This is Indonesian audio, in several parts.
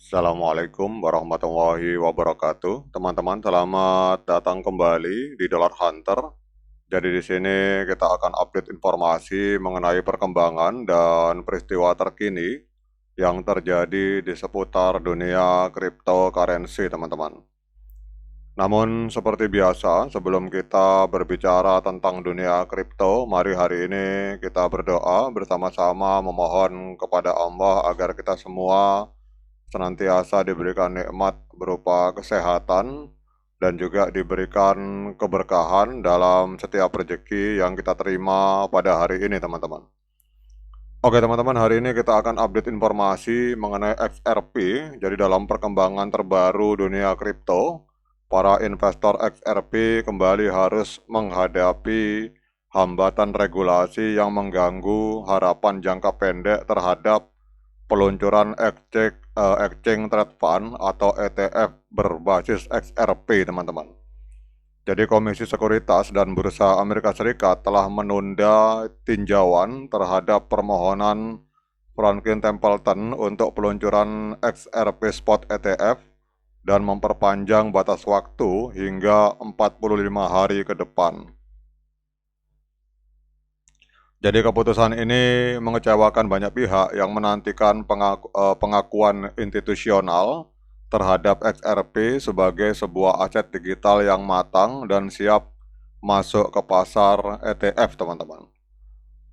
Assalamualaikum warahmatullahi wabarakatuh. Teman-teman, selamat datang kembali di Dollar Hunter. Jadi di sini kita akan update informasi mengenai perkembangan dan peristiwa terkini yang terjadi di seputar dunia cryptocurrency, teman-teman. Namun seperti biasa, sebelum kita berbicara tentang dunia kripto, mari hari ini kita berdoa bersama-sama memohon kepada Allah agar kita semua senantiasa diberikan nikmat berupa kesehatan dan juga diberikan keberkahan dalam setiap rezeki yang kita terima pada hari ini, teman-teman. Oke, teman-teman, hari ini kita akan update informasi mengenai XRP. Jadi dalam perkembangan terbaru dunia kripto, para investor XRP kembali harus menghadapi hambatan regulasi yang mengganggu harapan jangka pendek terhadap peluncuran Exchange Trade Fund atau ETF berbasis XRP, teman-teman. Jadi Komisi Sekuritas dan Bursa Amerika Serikat telah menunda tinjauan terhadap permohonan Franklin Templeton untuk peluncuran XRP Spot ETF dan memperpanjang batas waktu hingga 45 hari ke depan. Jadi keputusan ini mengecewakan banyak pihak yang menantikan pengakuan institusional terhadap XRP sebagai sebuah aset digital yang matang dan siap masuk ke pasar ETF, teman-teman.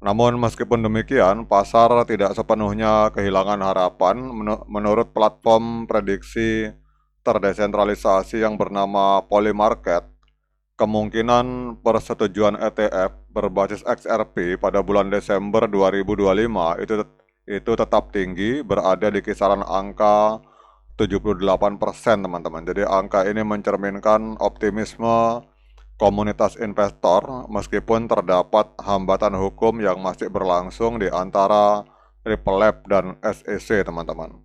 Namun meskipun demikian, pasar tidak sepenuhnya kehilangan harapan. Menurut platform prediksi terdesentralisasi yang bernama Polymarket, kemungkinan persetujuan ETF berbasis XRP pada bulan Desember 2025 itu tetap tinggi, berada di kisaran angka 78%, teman-teman. Jadi angka ini mencerminkan optimisme komunitas investor meskipun terdapat hambatan hukum yang masih berlangsung di antara Ripple Lab dan SEC, teman-teman.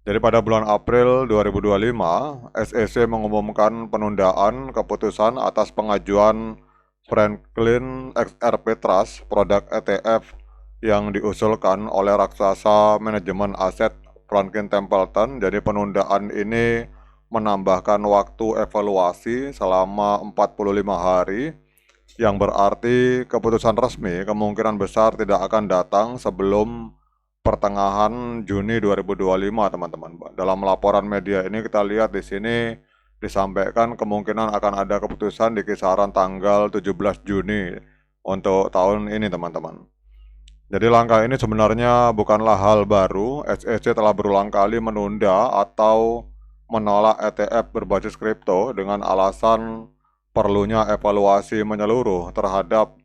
Jadi pada bulan April 2025, SEC mengumumkan penundaan keputusan atas pengajuan Franklin XRP Trust, produk ETF yang diusulkan oleh raksasa manajemen aset Franklin Templeton. Jadi penundaan ini menambahkan waktu evaluasi selama 45 hari, yang berarti keputusan resmi kemungkinan besar tidak akan datang sebelum pertengahan Juni 2025, teman-teman. Dalam laporan media ini kita lihat di sini disampaikan kemungkinan akan ada keputusan di kisaran tanggal 17 Juni untuk tahun ini, teman-teman. Jadi langkah ini sebenarnya bukanlah hal baru. SEC telah berulang kali menunda atau menolak ETF berbasis kripto dengan alasan perlunya evaluasi menyeluruh terhadap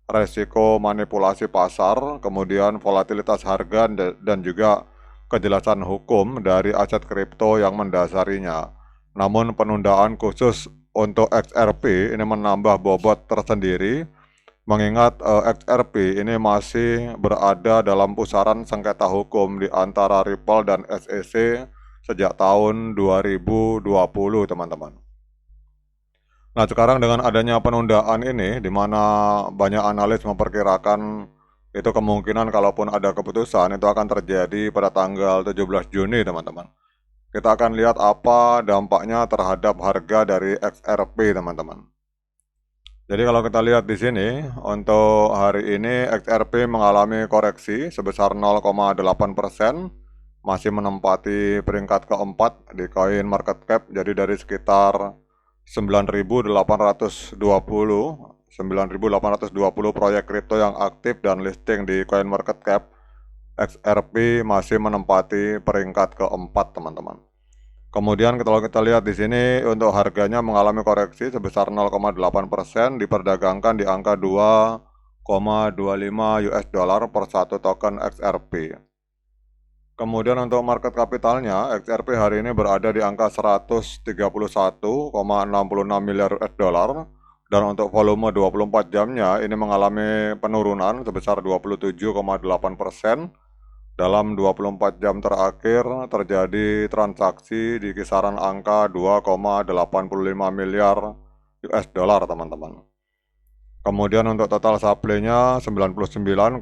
resiko manipulasi pasar, kemudian volatilitas harga, dan juga kejelasan hukum dari aset kripto yang mendasarinya. Namun penundaan khusus untuk XRP ini menambah bobot tersendiri, mengingat XRP ini masih berada dalam pusaran sengketa hukum di antara Ripple dan SEC sejak tahun 2020, teman-teman. Nah, sekarang dengan adanya penundaan ini, di mana banyak analis memperkirakan itu kemungkinan kalaupun ada keputusan, itu akan terjadi pada tanggal 17 Juni, teman-teman. Kita akan lihat apa dampaknya terhadap harga dari XRP, teman-teman. Jadi kalau kita lihat di sini, untuk hari ini XRP mengalami koreksi sebesar 0,8%, masih menempati peringkat keempat di Coin Market Cap. Jadi dari sekitar 9.820 proyek kripto yang aktif dan listing di Coin Market Cap, XRP masih menempati peringkat keempat, teman-teman. Kemudian kalau kita lihat di sini untuk harganya mengalami koreksi sebesar 0,8%, diperdagangkan di angka 2,25 US dollar per satu token XRP. Kemudian untuk market kapitalnya, XRP hari ini berada di angka 131,66 miliar US dollar, dan untuk volume 24 jamnya ini mengalami penurunan sebesar 27,8%. Dalam 24 jam terakhir terjadi transaksi di kisaran angka 2,85 miliar US dollar, teman-teman. Kemudian untuk total supply-nya 99,98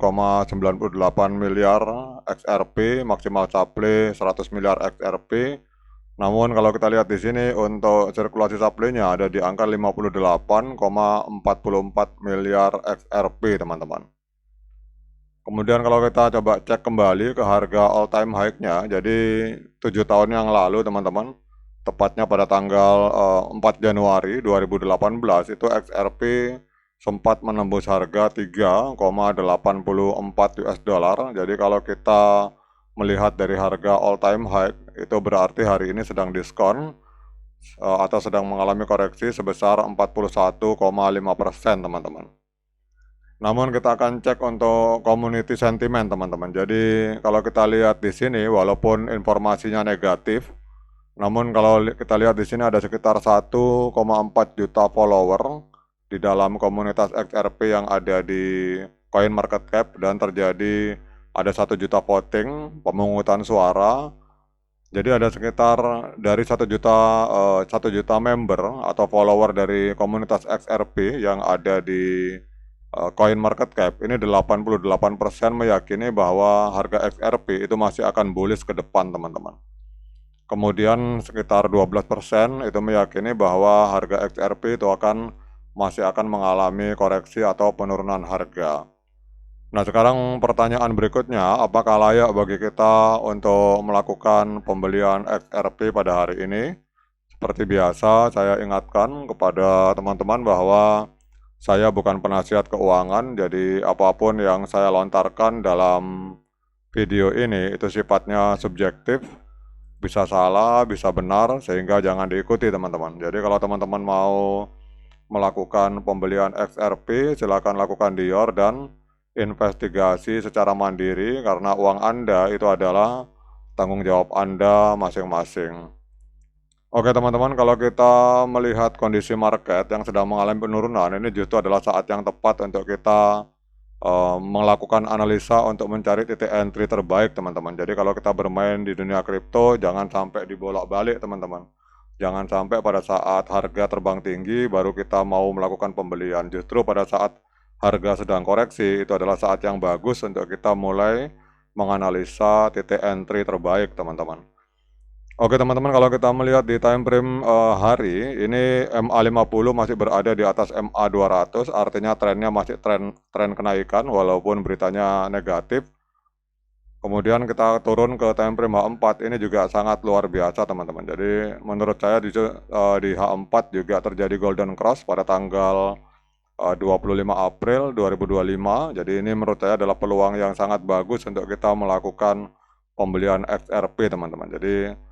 miliar XRP, maksimal supply 100 miliar XRP. Namun kalau kita lihat di sini untuk sirkulasi supply-nya ada di angka 58,44 miliar XRP, teman-teman. Kemudian kalau kita coba cek kembali ke harga all time high-nya, jadi 7 tahun yang lalu, teman-teman, tepatnya pada tanggal 4 Januari 2018 itu XRP sempat menembus harga 3,84 US dollar. Jadi kalau kita melihat dari harga all time high itu berarti hari ini sedang diskon atau sedang mengalami koreksi sebesar 41,5%, teman-teman. Namun kita akan cek untuk community sentiment, teman-teman. Jadi kalau kita lihat di sini walaupun informasinya negatif, namun kalau kita lihat di sini ada sekitar 1,4 juta follower di dalam komunitas XRP yang ada di CoinMarketCap dan terjadi ada 1 juta voting pemungutan suara. Jadi ada sekitar dari 1 juta member atau follower dari komunitas XRP yang ada di CoinMarketCap ini 88% meyakini bahwa harga XRP itu masih akan bullish ke depan, teman-teman. Kemudian sekitar 12% itu meyakini bahwa harga XRP itu masih akan mengalami koreksi atau penurunan harga. Nah, sekarang pertanyaan berikutnya, apakah layak bagi kita untuk melakukan pembelian XRP pada hari ini? Seperti biasa, saya ingatkan kepada teman-teman bahwa saya bukan penasihat keuangan, jadi apapun yang saya lontarkan dalam video ini itu sifatnya subjektif, bisa salah, bisa benar, sehingga jangan diikuti, teman-teman. Jadi kalau teman-teman mau melakukan pembelian XRP, silakan lakukan di YOR dan investigasi secara mandiri, karena uang Anda itu adalah tanggung jawab Anda masing-masing. Oke, teman-teman, kalau kita melihat kondisi market yang sedang mengalami penurunan, ini justru adalah saat yang tepat untuk kita melakukan analisa untuk mencari titik entry terbaik, teman-teman. Jadi kalau kita bermain di dunia kripto, jangan sampai dibolak-balik, teman-teman. Jangan sampai pada saat harga terbang tinggi baru kita mau melakukan pembelian. Justru pada saat harga sedang koreksi, itu adalah saat yang bagus untuk kita mulai menganalisa titik entry terbaik, teman-teman. Oke, teman-teman, kalau kita melihat di time frame hari ini MA50 masih berada di atas MA200, artinya trennya masih tren kenaikan walaupun beritanya negatif. Kemudian kita turun ke time frame H4, ini juga sangat luar biasa, teman-teman. Jadi menurut saya di H4 juga terjadi golden cross pada tanggal 25 April 2025. Jadi ini menurut saya adalah peluang yang sangat bagus untuk kita melakukan pembelian XRP, teman-teman. Jadi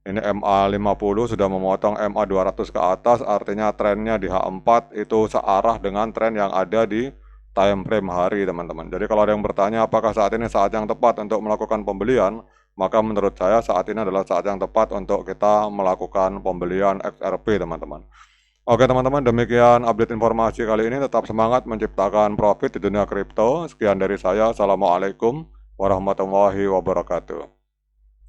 ini MA50 sudah memotong MA200 ke atas, artinya trennya di H4 itu searah dengan tren yang ada di time frame hari, teman-teman. Jadi kalau ada yang bertanya apakah saat ini saat yang tepat untuk melakukan pembelian, maka menurut saya saat ini adalah saat yang tepat untuk kita melakukan pembelian XRP, teman-teman. Oke, teman-teman, demikian update informasi kali ini. Tetap semangat menciptakan profit di dunia kripto. Sekian dari saya. Assalamualaikum warahmatullahi wabarakatuh.